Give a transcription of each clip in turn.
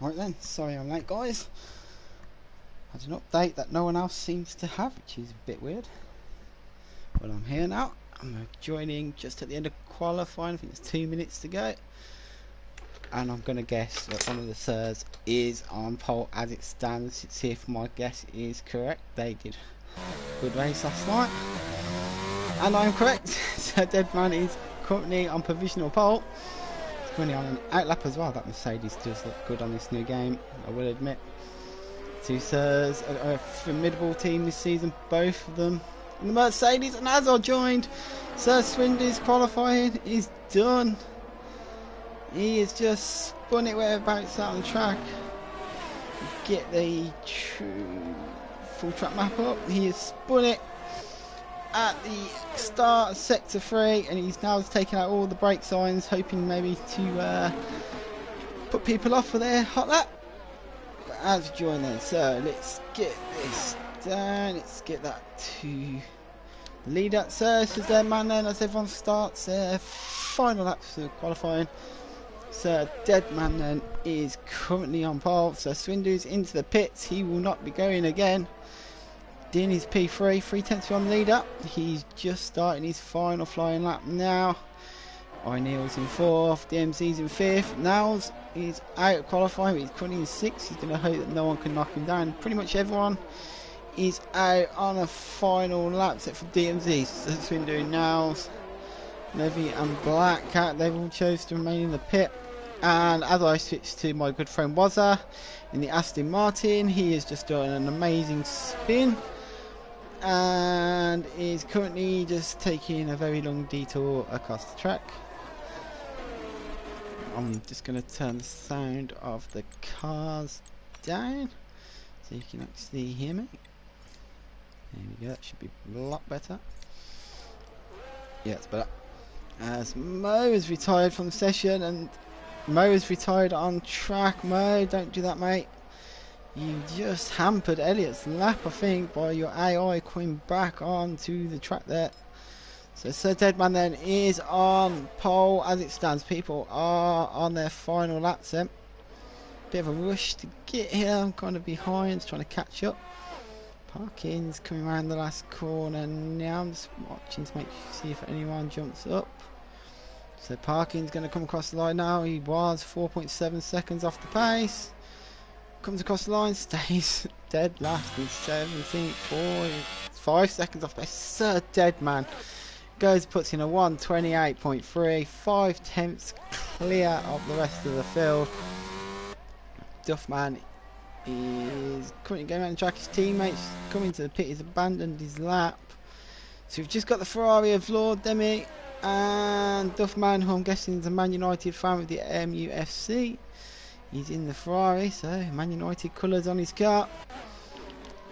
Right then, sorry I'm late guys. I had an update that no one else seems to have, which is a bit weird. But I'm here now. I'm joining just at the end of qualifying. I think there's 2 minutes to go. And I'm going to guess that one of the sirs is on pole as it stands. Let's see if my guess is correct. They did a good race last night. And I'm correct. So Deadman is currently on provisional pole. He's currently on an outlap as well. That Mercedes does look good on this new game, I will admit. Two sirs, a formidable team this season, both of them in the Mercedes. And as I joined, Sir Swindy's qualifying is done. He has just spun it whereabouts out on the track. Get the full track map up. He has spun it at the start of sector 3, and he's now taking out all the brake signs, hoping maybe to put people off for their hot lap. But as we join there, so let's get this down. Let's get that to the lead up. So this is their man then as everyone starts their final laps of qualifying. So Deadman then is currently on pole. So Swindu's into the pits. He will not be going again. Dean is P3, 3/10 on the lead up. He's just starting his final flying lap now. O'Neill's in 4th, DMZ's in 5th. Niles is out of qualifying, but he's currently in 6th. He's going to hope that no one can knock him down. Pretty much everyone is out on a final lap except for DMZ. So that's been doing Niles, Levy and Black Cat. They've all chose to remain in the pit. And as I switch to my good friend Wazza in the Aston Martin, he is just doing an amazing spin and is currently just taking a very long detour across the track. I'm just going to turn the sound of the cars down so you can actually hear me. There we go, that should be a lot better. Yeah, it's better. As Mo is retired from the session, and Mo is retired on track. Mo, don't do that, mate. You just hampered Elliot's lap, I think, by your AI coming back onto the track there. So Sir Deadman then is on pole as it stands. People are on their final laps then. Bit of a rush to get here. I'm kind of behind, trying to catch up. Parking's coming around the last corner now. I'm just watching to see if anyone jumps up. So Parking's going to come across the line now. He was 4.7 seconds off the pace. Comes across the line, stays dead last in 17th, 5 seconds off pace. Sir Deadman goes, puts in a 1:28.3, 5/10 clear of the rest of the field. Duffman is currently going around the track. His teammates coming to the pit. He's abandoned his lap. So we've just got the Ferrari of Lord Demi and Duffman, who I'm guessing is a Man United fan with the MUFC. He's in the Ferrari, so Man United colours on his car.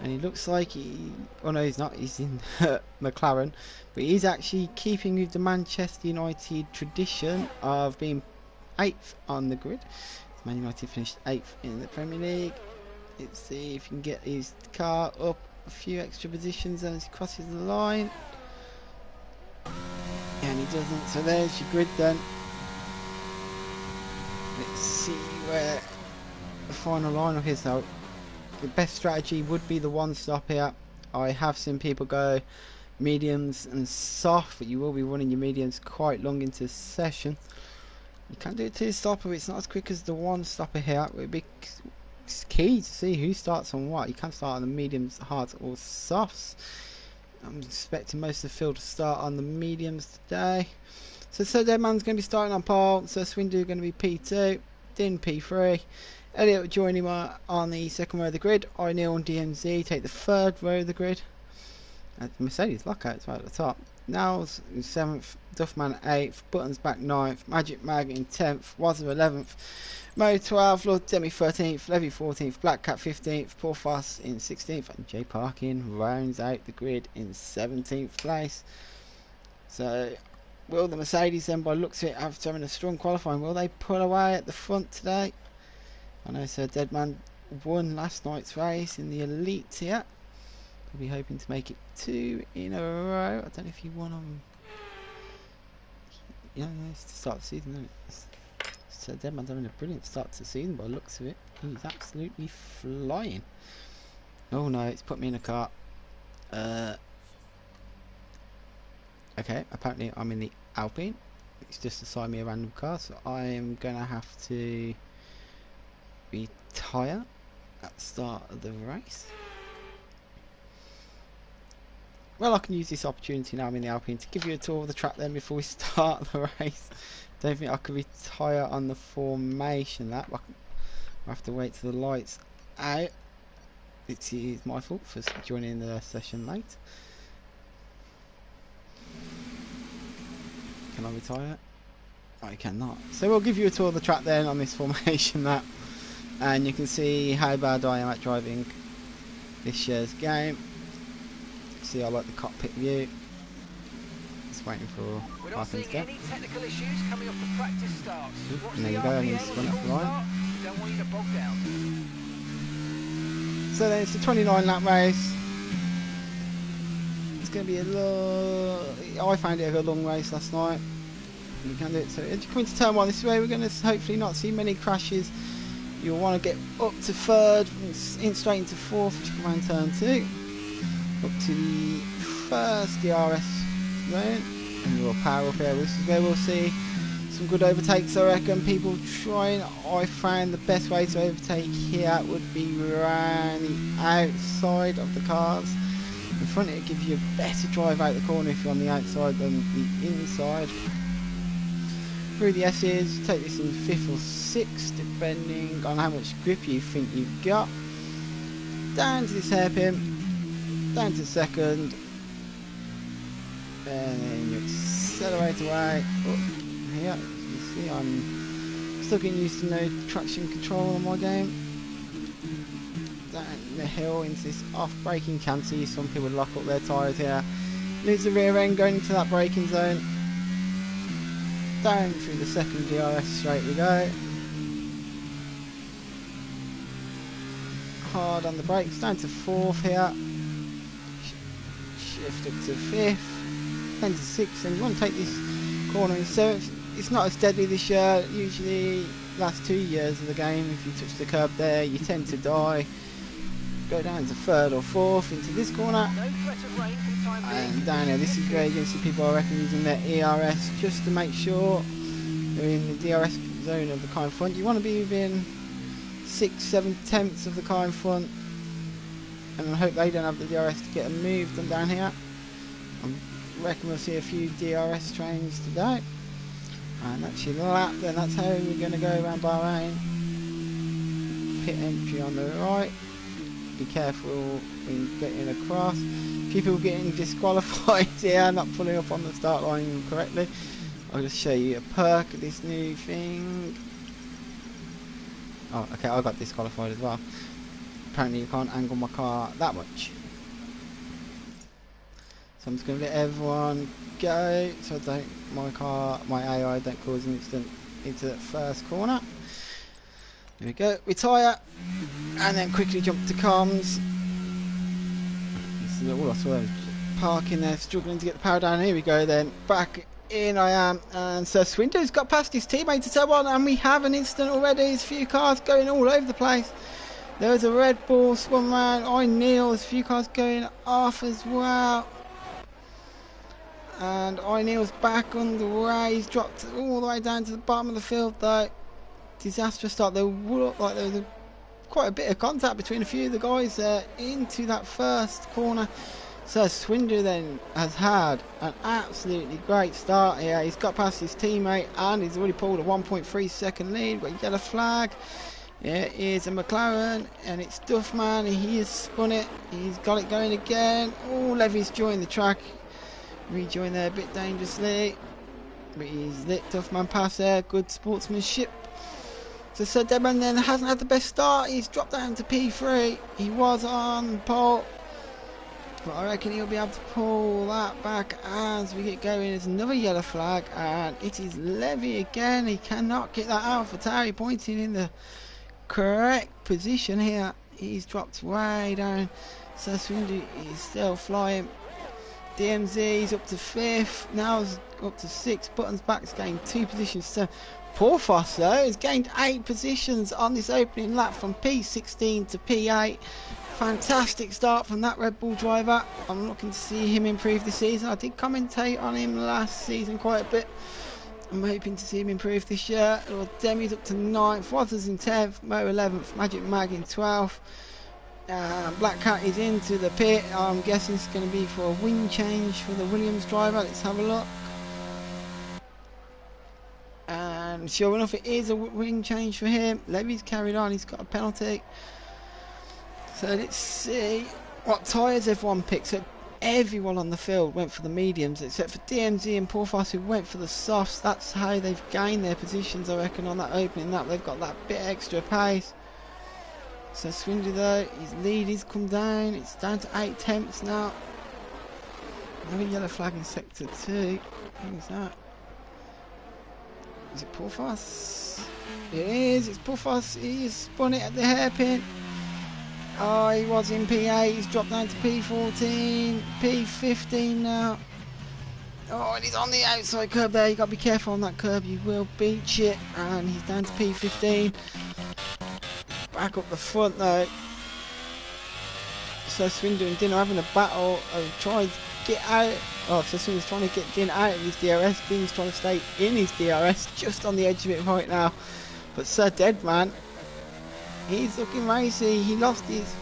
And he looks like he... Oh no, he's not. He's in McLaren. But he's actually keeping with the Manchester United tradition of being 8th on the grid. Man United finished 8th in the Premier League. Let's see if he can get his car up a few extra positions as he crosses the line. And he doesn't. So there's your grid then. Let's see where the final lineup is though. The best strategy would be the one stop here. I have seen people go mediums and soft, but you will be running your mediums quite long into the session. You can do a 2-stopper, but it's not as quick as the 1-stopper here. It would be key to see who starts on what. You can start on the mediums, hards or softs. I'm expecting most of the field to start on the mediums today. So Sir Deadman's going to be starting on pole. Sir Swindu going to be P2. Din P3. Elliot will join him on the second row of the grid. O'Neill and DMZ take the third row of the grid. Mercedes Lockout's right at the top. Niles in 7th. Duffman 8th. Buttons back 9th. Magic Mag in 10th. Wazza 11th. Mo 12th. Lord Demi 13th. Levy 14th. Black Cat 15th. Paul Foss in 16th. And Jay Parkin rounds out the grid in 17th place. So will the Mercedes then, by looks of it, after having a strong qualifying, will they pull away at the front today? I know Sir Deadman won last night's race in the Elite here. He'll be hoping to make it 2 in a row. I don't know if he won on... Yeah, it's the start of the season, isn't it? It's So Deadman's having a brilliant start to the season by the looks of it. He's absolutely flying. Oh no, it's put me in a car. Okay, apparently I'm in the Alpine. It's just assigned me a random car, so I am going to have to retire at the start of the race. Well, I can use this opportunity now I'm in the Alpine to give you a tour of the track then before we start the race. Don't think I could retire on the formation that, but I have to wait till the lights out. It is my fault for joining the session late. Can I retire? I cannot. So we'll give you a tour of the track then on this formation map, and you can see how bad I am at driving this year's game. See, I like the cockpit view. Just waiting for parking to get. Technical issues coming off the practice starts. And there you go, I'm going to spin up the line. Don't want you to bog down. So then it's a 29 lap race. It's going to be a long... I found it a long race last night. You can do it. So as you come into turn 1, this way we're going to hopefully not see many crashes. You'll want to get up to 3rd, in straight into 4th, which you can around turn 2. Up to the first DRS zone, and we'll power up here. This is where we'll see some good overtakes, I reckon. People trying. I found the best way to overtake here would be around the outside of the cars. In front, it gives you a better drive out the corner if you're on the outside than the inside. Through the S's, take this in 5th or 6th, depending on how much grip you think you've got. Down to this hairpin. Down to 2nd, and then you accelerate away. Oh, here, as you see, I'm still getting used to no traction control on my game. Down the hill into this off-braking canty. Some people lock up their tyres here. Lose the rear end going into that braking zone. Down through the 2nd DRS straight we go. Hard on the brakes. Down to 4th here. Shift up to 5th, then to 6th, and you want to take this corner in 7th. It's not as deadly this year. Usually last 2 years of the game, if you touch the curb there, you tend to die. Go down to 3rd or 4th into this corner, and down here, this is where you're going to see people, I reckon, using their ERS just to make sure they're in the DRS zone of the car in front. You want to be within 6-7 tenths of the car in front, and I hope they don't have the DRS to get them moved and down here. I reckon we'll see a few DRS trains today. And that's your lap, then that's how we're going to go around Bahrain. Pit entry on the right. Be careful when getting across. People getting disqualified here, not pulling up on the start line correctly. I'll just show you a perk of this new thing. Oh, okay, I got disqualified as well. Apparently you can't angle my car that much. So I'm just going to let everyone go so my AI don't cause an incident into that first corner. There we go, retire, and then quickly jump to comms. All I saw was parking there, struggling to get the power down. Here we go then, back in I am, and so Swindow's got past his teammate to turn 1, and we have an incident already. There's a few cars going all over the place. There was a Red Bull swung round. I kneel. There's a few cars going off as well. And I kneel's back on the way. He's dropped all the way down to the bottom of the field though. Disastrous start. There looked like there was quite a bit of contact between a few of the guys there into that first corner. So Swinder then has had an absolutely great start here. He's got past his teammate and he's already pulled a 1.3 second lead. Got a yellow flag. It is a McLaren and it's Duffman. He has spun it. He's got it going again. Oh, Levy's joined the track. Rejoined there a bit dangerously. But he's lit Duffman past there. Good sportsmanship. So Deadman then hasn't had the best start. He's dropped down to P3. He was on pole. But I reckon he'll be able to pull that back as we get going. There's another yellow flag and it is Levy again. He cannot get that out for Terry, pointing in the correct position here. He's dropped way down. So Swindy is still flying. DMZ's up to 5th. Now up to 6th. Buttons back's gained 2 positions. So Porthos though has gained 8 positions on this opening lap from P16 to P8. Fantastic start from that Red Bull driver. I'm looking to see him improve this season. I did commentate on him last season quite a bit. I'm hoping to see him improve this year. Lord Demi's up to 9th, Watters in 10th, Mo 11th, Magic Mag in 12th. Black Cat is into the pit. I'm guessing it's going to be for a wing change for the Williams driver. Let's have a look. And sure enough, it is a wing change for him. Levy's carried on. He's got a penalty. So let's see what tyres everyone picked. So everyone on the field went for the mediums except for DMZ and Porthos, who went for the softs. That's how they've gained their positions, I reckon, on that opening lap. They've got that bit extra pace. So Swindler though, his lead has come down. It's down to 8 tenths now. Another yellow flag in sector 2. Who's that? Is it Porthos? It is. It's Porthos. He's spun it at the hairpin. Oh, he was in P8. He's dropped down to P14, P15 now. Oh, and he's on the outside curb there. You got to be careful on that curb. You will beach it. And he's down to P15. Back up the front though. So Swindler and Din are having a battle of trying to get out. Oh, so Swindler's trying to get Din out of his DRS. Din's trying to stay in his DRS, just on the edge of it right now. But Sir Deadman, he's looking racy. He lost his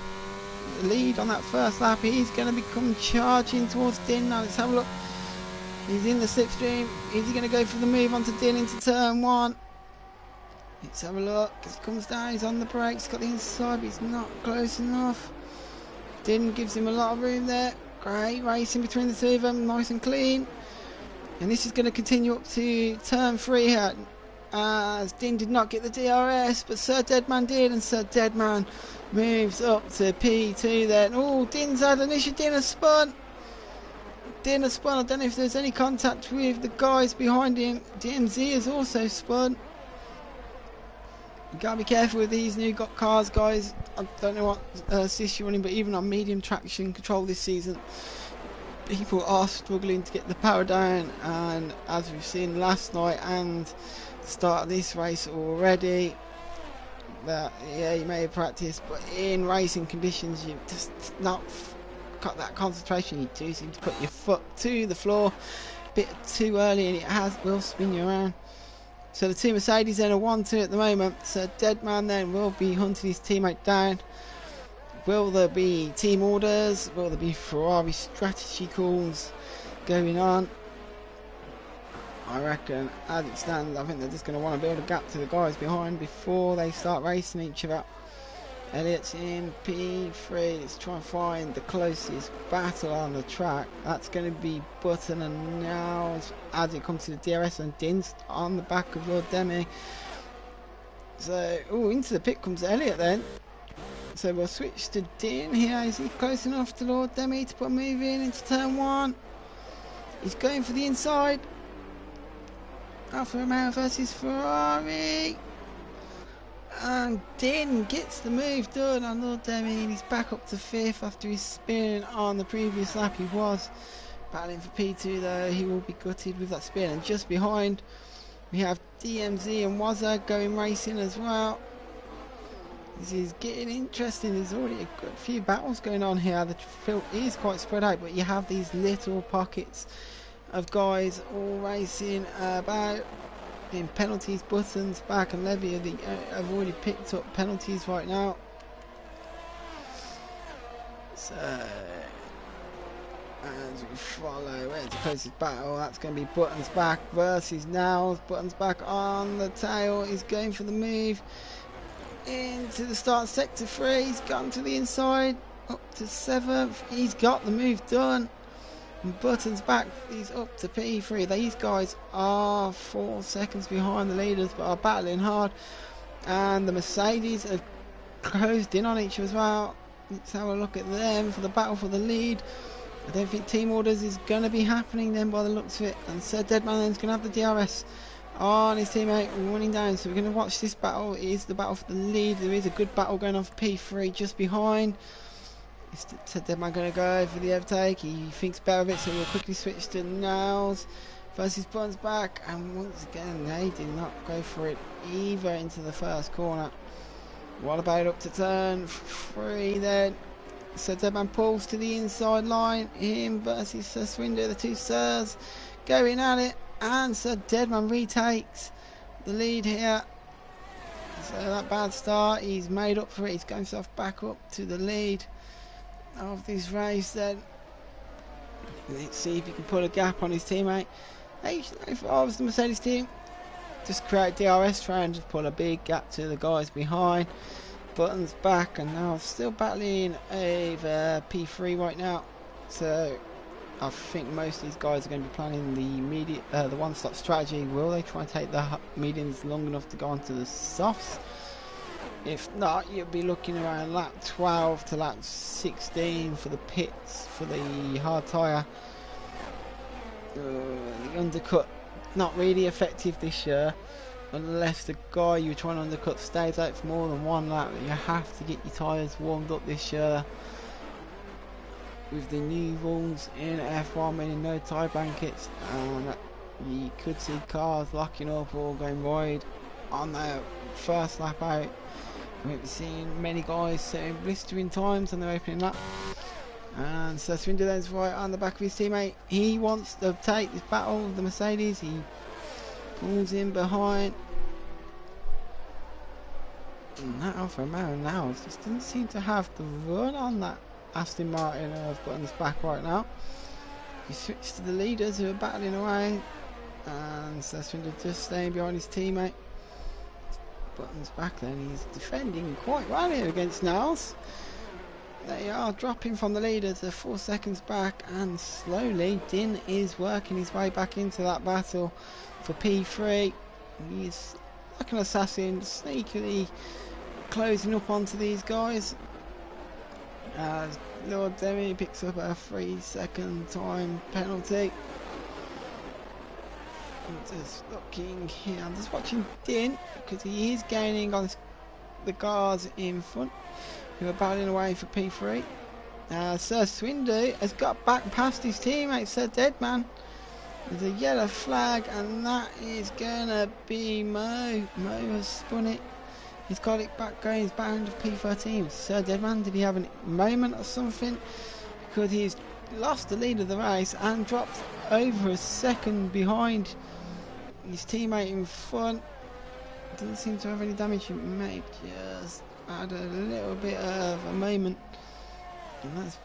lead on that first lap. He's going to become charging towards Din now. Let's have a look. He's in the slipstream. Is he going to go for the move onto Din into turn 1? Let's have a look. He comes down. He's on the brakes. Got the inside, but he's not close enough. Din gives him a lot of room there. Great racing between the two of them. Nice and clean. And this is going to continue up to turn 3 here. As Din did not get the DRS, but Sir Deadman did, and Sir Deadman moves up to P2 then. Oh, Din's had an issue. Din has spun. Din has spun. I don't know if there's any contact with the guys behind him. DMZ has also spun. You gotta be careful with these new cars, guys. I don't know what assist you're running, but even on medium traction control this season, people are struggling to get the power down, and as we've seen last night and the start of this race already, that yeah, you may have practiced, but in racing conditions you've just not got that concentration. You do seem to put your foot to the floor a bit too early, and it will spin you around. So the two Mercedes then are 1-2 at the moment. So Deadman then will be hunting his teammate down. Will there be team orders? Will there be Ferrari strategy calls going on? I reckon, as it stands, I think they're just going to want to build a gap to the guys behind before they start racing each other. Elliott's in P3. Let's try and find the closest battle on the track. That's going to be Button and now as it comes to the DRS, and Din's on the back of Lord Demi. So, oh, into the pit comes Elliott then. So we'll switch to Din here. Is he close enough to Lord Demi to put a move in into turn 1? He's going for the inside. Alfa Romeo versus Ferrari. And Din gets the move done on Lord Demi, and he's back up to 5th after his spin on the previous lap. He was battling for P2 though. He will be gutted with that spin. And just behind we have DMZ and Wazza going racing as well. This is getting interesting. There's already a good few battles going on here. The field is quite spread out, but you have these little pockets of guys all racing about. In penalties, Buttons, Back and Levy have already picked up penalties right now. So as we follow, where's the closest battle? That's going to be Buttons Back versus Nels. Buttons Back on the tail. He's going for the move into the start sector 3. He's gone to the inside up to 7th. He's got the move done. Buttons Back, he's up to P3. These guys are 4 seconds behind the leaders, but are battling hard. And the Mercedes have closed in on each other as well. Let's have a look at them for the battle for the lead. I don't think team orders is going to be happening then by the looks of it. And Sir Deadman is going to have the DRS on his teammate running down. So we're going to watch this battle. It is the battle for the lead. There is a good battle going on for P3 just behind. Is Deadman going to go for the overtake? He thinks better of it, so we'll quickly switch to Niles versus Buttons back, and once again they did not go for it either into the first corner. What about up to turn 3 then? So Deadman pulls to the inside line, him versus Sir Swinder, the two Sirs going at it, and Sir Deadman retakes the lead here. So that bad start, he's made up for it, he's got himself back up to the lead of this race then. Let's see if he can put a gap on his teammate. Hey, if I was the Mercedes team, just create DRS train, just put a big gap to the guys behind. Buttons back and now still battling over P3 right now. So I think most of these guys are going to be planning the one-stop strategy. Will they try and take the mediums long enough to go onto the softs? If not, you'll be looking around lap 12 to lap 16 for the pits for the hard tyre. The undercut not really effective this year unless the guy you're trying to undercut stays out for more than one lap. You have to get your tyres warmed up this year with the new rules in F1, meaning no tyre blankets, and you could see cars locking up or going wide on their first lap out. We've seen many guys setting blistering times on their opening lap. And so Swindler's right on the back of his teammate. He wants to take this battle with the Mercedes. He pulls in behind. And that Alfa Romeo now just doesn't seem to have the run on that Aston Martin of Buttons back right now. He switched to the leaders who are battling away. And so Swindler just staying behind his teammate. Buttons back then, he's defending quite well here against Niles. They are dropping from the leaders, they're 4 seconds back, and slowly Din is working his way back into that battle for P3. He's like an assassin, sneakily closing up onto these guys as Lord Demi picks up a 3-second time penalty. I'm just looking here, I'm just watching Din because he is gaining on the guards in front who are battling away for P3. Sir Swindu has got back past his teammate Sir Deadman. There's a yellow flag and that is gonna be Mo. Mo has spun it. He's got it back going, he's bound of P13. Sir Deadman, did he have a moment or something? Because he's lost the lead of the race and dropped over a second behind his teammate in front. Doesn't seem to have any damage. He may just had a little bit of a moment, and that's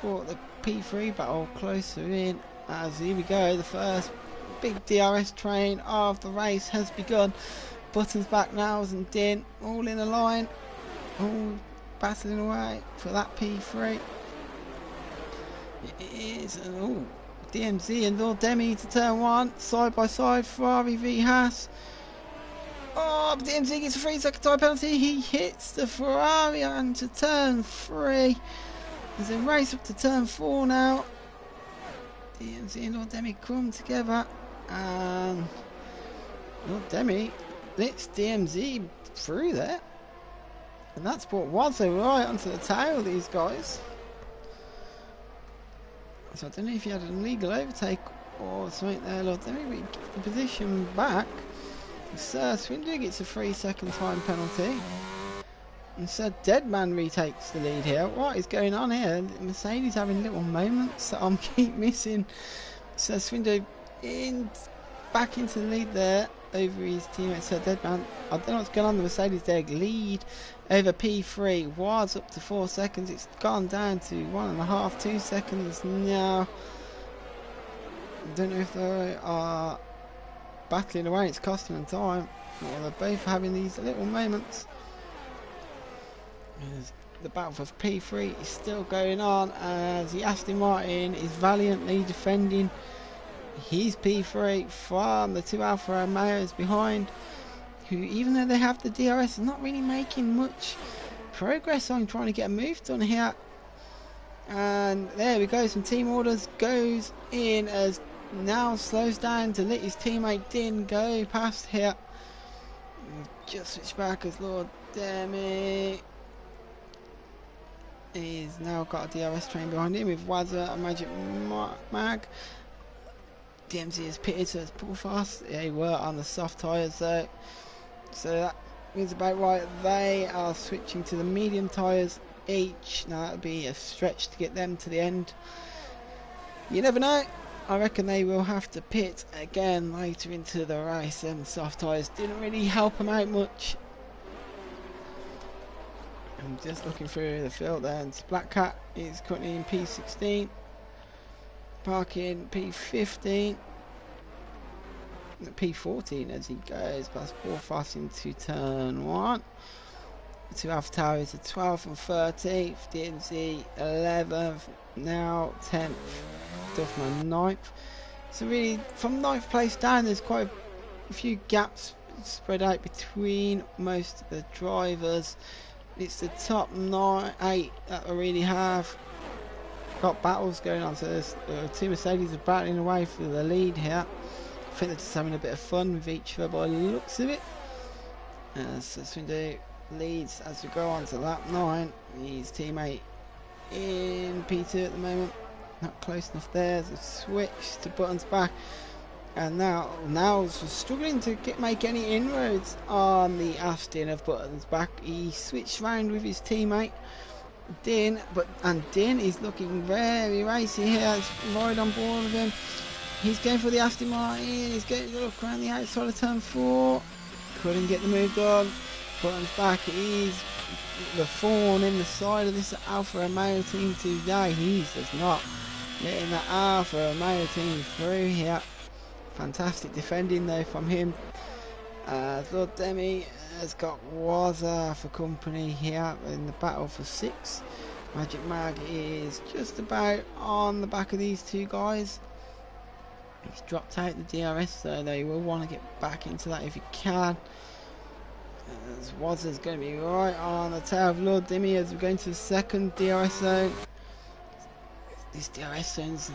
brought the P3 battle closer in. As here we go, the first big DRS train of the race has begun. Buttons back now and Din all in a line, all battling away for that P3. It is an DMZ and Lord Demi to turn 1, side by side, Ferrari v Haas. Oh, but DMZ gets a 3-second time penalty. He hits the Ferrari onto turn 3. There's a race up to turn 4 now. DMZ and Lord Demi come together, and Lord Demi lets DMZ through there, and that's brought Wazzo right onto the tail of these guys. So I don't know if he had an illegal overtake or something there, Lord Demi, but he gives the position back. Sir Swindler gets a 3-second time penalty, and Sir Deadman retakes the lead here. What is going on here? Mercedes having little moments that I'm keep missing. Sir Swindler back into the lead there over his teammate Sir Deadman. I don't know what's going on. The Mercedes their lead over P3 was up to 4 seconds. It's gone down to 1.5, 2 seconds now. I don't know if they are battling away, it's costing them time, or they're both having these little moments. The battle for P3 is still going on as the Aston Martin is valiantly defending his P3 from the two Alfa Romeos behind, who, even though they have the DRS, are not really making much progress on trying to get a move done here. And there we go, some team orders goes in as now slows down to let his teammate Din go past here. Just switch back as Lord Demi he's now got a DRS train behind him with Wazza and Magic Mag. DMZ is pitted, so it's pull fast. They were on the soft tyres though, so that means about right. They are switching to the medium tyres each. Now that would be a stretch to get them to the end. You never know. I reckon they will have to pit again later into the race. Them soft tyres didn't really help them out much. I'm just looking through the field there, and Black Cat is currently in P16. Parking P15, P14 as he goes past Paul fast into turn 1. The two Alpha Towers are 12th and 13th, DMZ 11th, now 10th, Duffman 9th. So really from 9th place down there's quite a few gaps spread out between most of the drivers. It's the top 8 that I really have got battles going on, so there's two Mercedes are battling away for the lead here. I think they're just having a bit of fun with each other by the looks of it. So Swindo leads as we go on to lap 9. His teammate in P2 at the moment, not close enough there. So switch to Buttons back, and now Nels was struggling to make any inroads on the Aston of Buttons back. He switched round with his teammate Din, and Din is looking very racy here. It's right on board with him. He's going for the Aston Martin. He's going to look around the outside of turn 4. Couldn't get the move done. Buttons back. He's the thorn in the side of this Alfa Romeo team today. He's just not letting that Alfa Romeo team through here. Fantastic defending though from him. Lord Demi has got Waza for company here in the battle for 6. Magic Mag is just about on the back of these two guys. He's dropped out the DRS, so they will want to get back into that if he can. As Waza's going to be right on the tail of Lord Demi as we go into the second DRS zone. This DRS zone's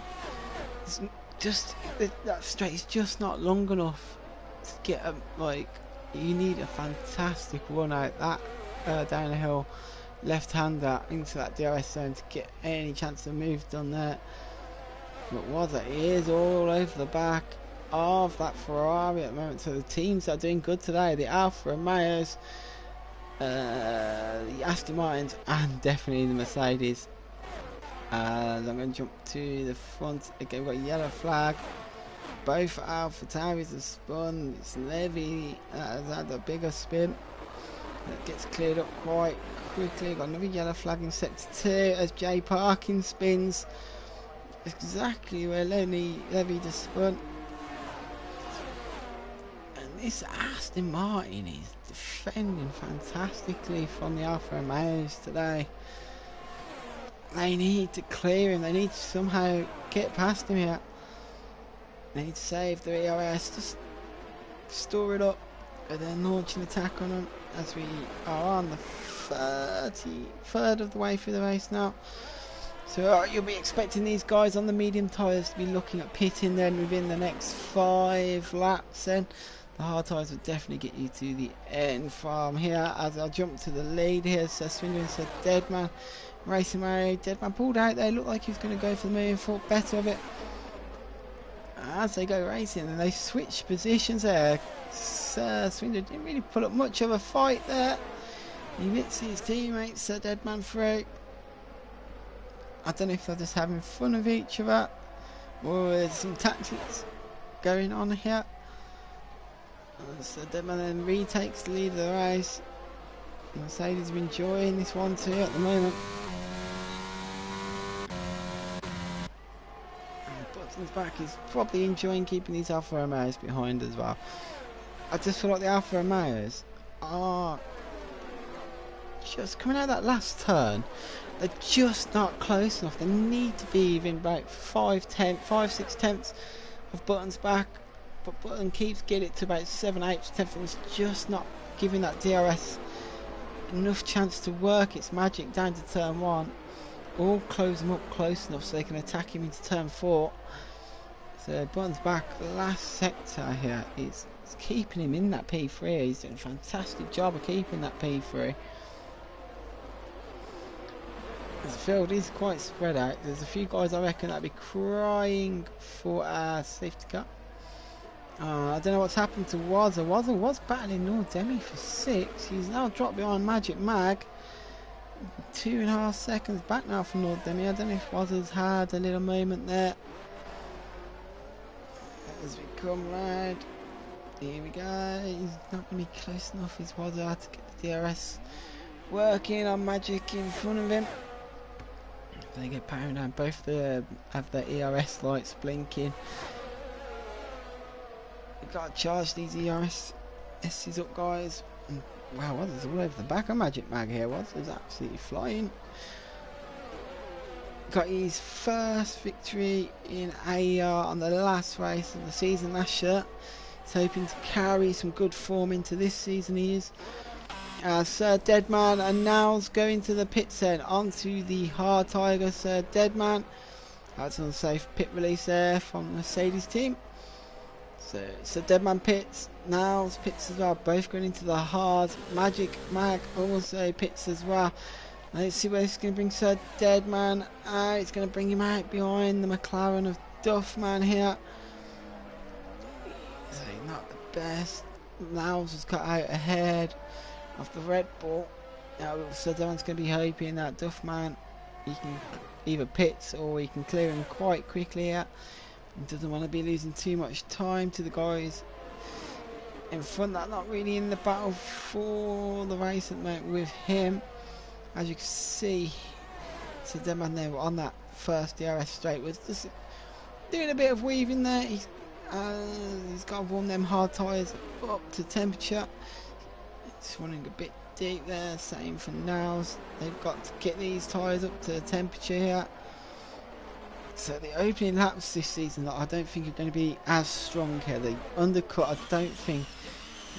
just that straight is just not long enough to get a, like, you need a fantastic run out that down the hill left-hander into that DRS zone to get any chance of move done there. But Waza is all over the back of that Ferrari at the moment, so the teams are doing good today. The Alfa Romeos, the Aston Martins, and definitely the Mercedes. I'm going to jump to the front again. We've got a yellow flag. Both Alpha Towers have spun. It's Levy that has had a bigger spin. That gets cleared up quite quickly. Got another yellow flag in sector 2 as Jay Parkin spins exactly where Levy just spun. And this Aston Martin is defending fantastically from the Alfa Romeos today. They need to clear him. They need to somehow get past him here. They need to save the ERS. Just store it up and then launch an attack on them as we are on the 33rd of the way through the race now. So you'll be expecting these guys on the medium tyres to be looking at pitting then within the next 5 laps. Then the hard tyres will definitely get you to the end from here. As I jump to the lead here, so Swindon said Deadman. Racing Mario, Deadman pulled out there, looked like he was going to go for the move, thought better of it. As they go racing, and they switch positions there. Swindon didn't really put up much of a fight there. He hits his teammates, Deadman through. I don't know if they're just having fun with each other, or there's some tactics going on here. So Deadman then retakes the lead of the race. Mercedes are enjoying this one too at the moment. Buttons back is probably enjoying keeping these Alfa Romeos behind as well. I just feel like the Alfa Romeos are just coming out of that last turn. They're just not close enough. They need to be within about 5, 6 tenths of Buttons back. But Button keeps getting it to about 7, 8 tenths and it's just not giving that DRS enough chance to work its magic down to turn 1. All close them up close enough so they can attack him into turn 4. So Button's back, the last sector here is keeping him in that P3. He's doing a fantastic job of keeping that P3. The field is quite spread out. There's a few guys I reckon that'd be crying for a safety car. I don't know what's happened to Wazza. Wazza was battling North Demi for 6. He's now dropped behind Magic Mag. 2.5 seconds back now from North Demi. I don't know if Wazza's had a little moment there. As we come round. Here we go. He's not going to be close enough. He's Wazza to get the DRS working on Magic in front of him. They get powering down. Both have the ERS lights blinking. We've got to charge these ERS S's up, guys. And wow, Wazza's all over the back of Magic Mag here. Wazza's absolutely flying. Got his first victory in AER on the last race of the season last year. He's hoping to carry some good form into this season. He is. Sir Deadman and now's going to the pits then onto the hard Tiger. Sir Deadman, that's an unsafe pit release there from the Mercedes team. So Deadman pits, Now's pits as well, both going into the hard. Magic Mag also pits as well. Let's see where it's going to bring Sir Deadman out. It's going to bring him out behind the McLaren of Duffman here. So not the best. Now's was cut out ahead of the Red Bull. Now Sir Deadman's going to be hoping that Duffman, he can either pits or he can clear him quite quickly here. He doesn't want to be losing too much time to the guys in front that are not really in the battle for the race at the moment with him. As you can see, Sir Deadman there on that first DRS straight was just doing a bit of weaving there. He's got to warm them hard tyres up to temperature. It's running a bit deep there, same for Nows. They've got to get these tyres up to temperature here. So the opening laps this season, I don't think are going to be as strong here. The undercut I don't think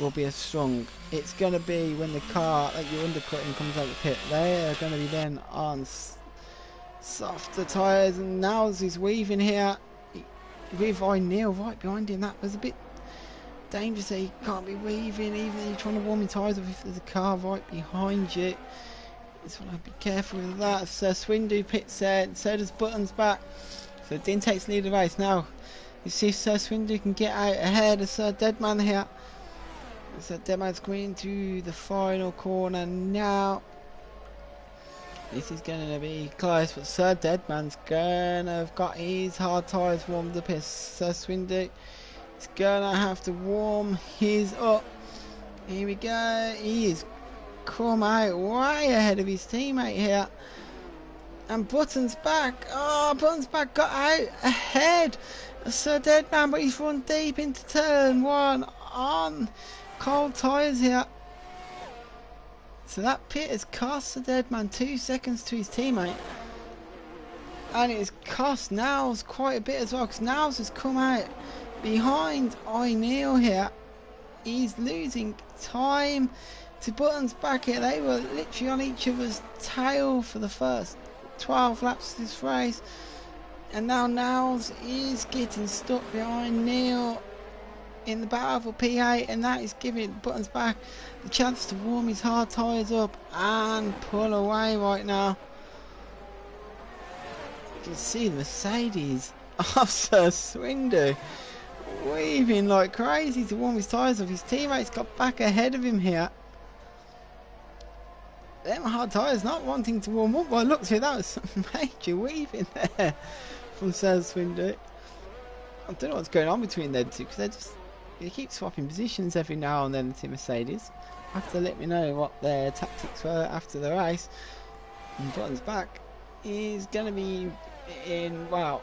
will be as strong. It's going to be when the car that you're undercutting comes out of the pit. They are going to be then on softer tyres, and Nows is weaving here with O'Neill right behind him. That was a bit dangerous. He can't be weaving even if you're trying to warm your tyres up if there's a car right behind you. Just want to be careful with that. So Swindu pits there, and so does Buttons back. So Din takes lead of the race. Now you see Sir Swindu can get out ahead of Sir Deadman here. So Deadman's coming into the final corner now. This is going to be close, but Sir Deadman's going to have got his hard tyres warmed up here. Sir Swindu is going to have to warm his up. Here we go. He is come out way ahead of his teammate here. And Buttons back. Oh, Buttons back got out ahead of Sir Deadman, but he's run deep into turn 1 on cold tyres here. So that pit has cost Sir Deadman 2 seconds to his teammate. And it has cost Nows quite a bit as well, because Nows has come out behind O'Neill here. He's losing time to Buttons back here. They were literally on each other's tail for the first 12 laps of this race, and now Nows is getting stuck behind Neil in the battle for P8, and that is giving Buttons back the chance to warm his hard tyres up and pull away right now. You can see the Mercedes of Sir Swindu weaving like crazy to warm his tyres up. His teammates got back ahead of him here. Them hard tyres not wanting to warm up. Well, look, that was some major weaving there from Sir Swindu. I don't know what's going on between them two, because they keep swapping positions every now and then, the Team Mercedes. Have to let me know what their tactics were after the race. And Buttons back is going to be in, well,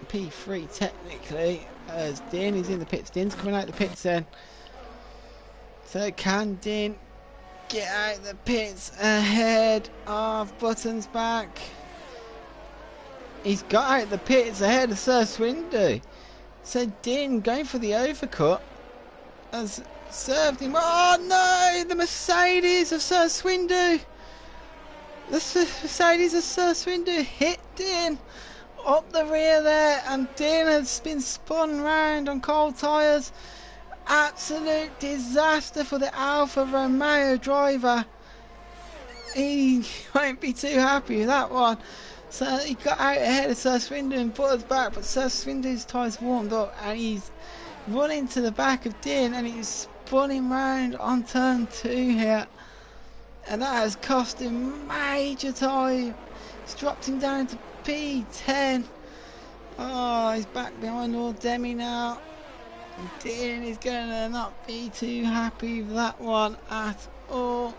P3 technically, as Din is in the pits. Din's coming out the pits then. So can Din get out the pits ahead of Buttons back? He's got out the pits ahead of Sir Swindu. So Din going for the overcut has served him. Oh no! The Mercedes of Sir Swindu! The Mercedes of Sir Swindu hit Din up the rear there, and Din has been spun round on cold tyres. Absolute disaster for the Alfa Romeo driver. he won't be too happy with that one. So he got out ahead of Sir Swindon and put us back, but Sir Swindon's tyres warmed up and he's running to the back of Dean and he's spinning round on turn 2 here. And that has cost him major time. It's dropped him down to P10. Oh, he's back behind Lord Demi now. Dean is going to not be too happy with that one at all.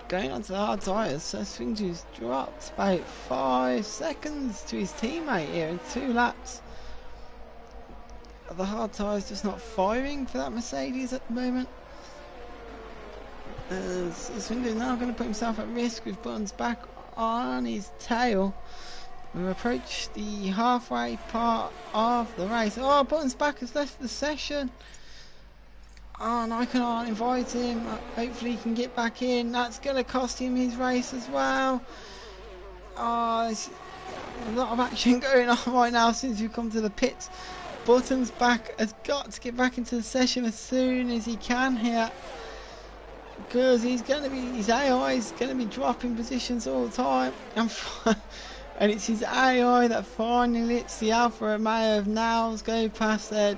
Going on to the hard tyres, so Swindon's dropped about 5 seconds to his teammate here in 2 laps. The hard tyres just not firing for that Mercedes at the moment. Swindon now going to put himself at risk with Buttons back on his tail. We've approached the halfway part of the race. Oh, Buttons back has left the session. Oh, and I can't invite him. Hopefully he can get back in. That's going to cost him his race as well. Oh, there's a lot of action going on right now since we've come to the pits. Buttons back has got to get back into the session as soon as he can here. Because he's going to be, his AI is going to be dropping positions all the time. And it's his AI that finally lets the Alfa Romeo of Niles go past there.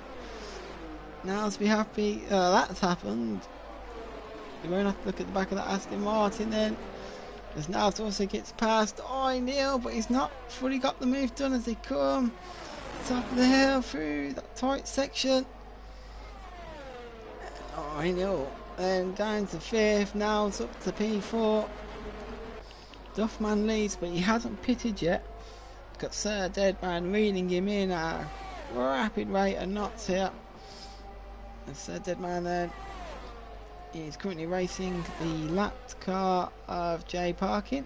Niles be happy that's happened. You won't have to look at the back of that Aston Martin then. As Niles also gets past Neil, but he's not fully got the move done as they come top of the hill through that tight section. Neil then down to 5th, Niles up to P4. Duffman leads, but he hasn't pitted yet. Got Sir Deadman reeling him in at a rapid rate of knots here. And Sir Deadman then is currently racing the lapped car of Jay Parkin.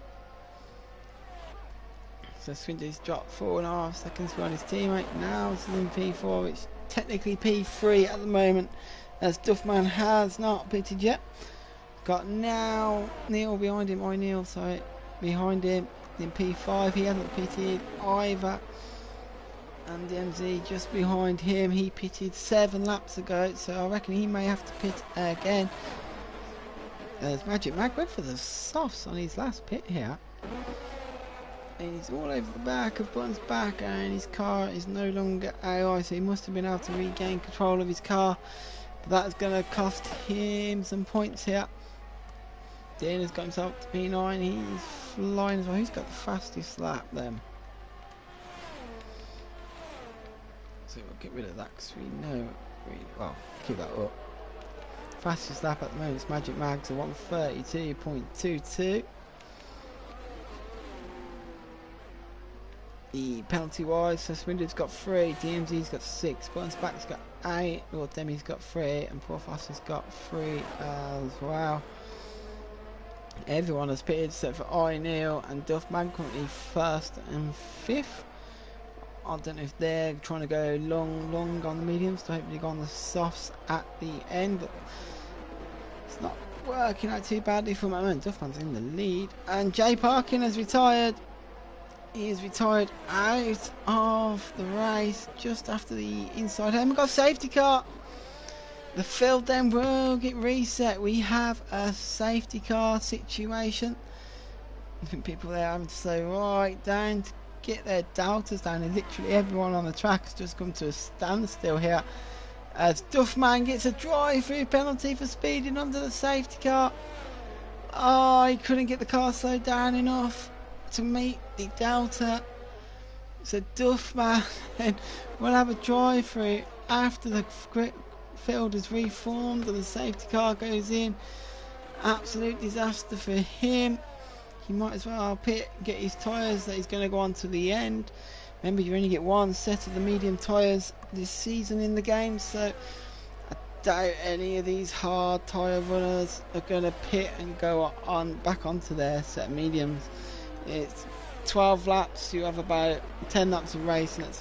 So Swindon's dropped 4.5 seconds behind his teammate. Now it's in P4, which technically P3 at the moment, as Duffman has not pitted yet. Got now Neil behind him, Neil, sorry, behind him in P5. He hasn't pitted either. And the MZ just behind him. He pitted 7 laps ago, so I reckon he may have to pit again. There's Magic Mag went for the softs on his last pit here. And he's all over the back of Buttons back, and his car is no longer AI, so he must have been able to regain control of his car. But that's going to cost him some points here. Dean has got himself to P9. He's flying as well. Who's got the fastest lap then? So we'll get rid of that because we know, well, keep that up. Fastest lap at the moment is Magic Mag to 132.22. The penalty wise, so Swindon's got 3, DMZ's got 6, Buttons back's got 8, Lord Demi's got 3, and Poor Foster's got 3 as well. Everyone has pitted except for Neil and Duffman, currently 1st and 5th. I don't know if they're trying to go long on the mediums to hopefully go on the softs at the end, but it's not working out too badly for my man. Duffman's in the lead, and Jay Parkin has retired. He is retired out of the race just after the inside helm. We've got a safety car. The field then will get reset. We have a safety car situation. I think people there having to slow right down to get their deltas down, and literally everyone on the track has just come to a standstill here as Duffman gets a drive-through penalty for speeding under the safety car. Oh, he couldn't get the car slowed down enough to meet the delta, so Duffman will have a drive-through after the field is reformed and the safety car goes in. Absolute disaster for him. He might as well pit, get his tyres that he's going to go on to the end. Remember, you only get 1 set of the medium tyres this season in the game, so I doubt any of these hard tyre runners are going to pit and go on back onto their set of mediums. It's 12 laps, you have about 10 laps of race, and that's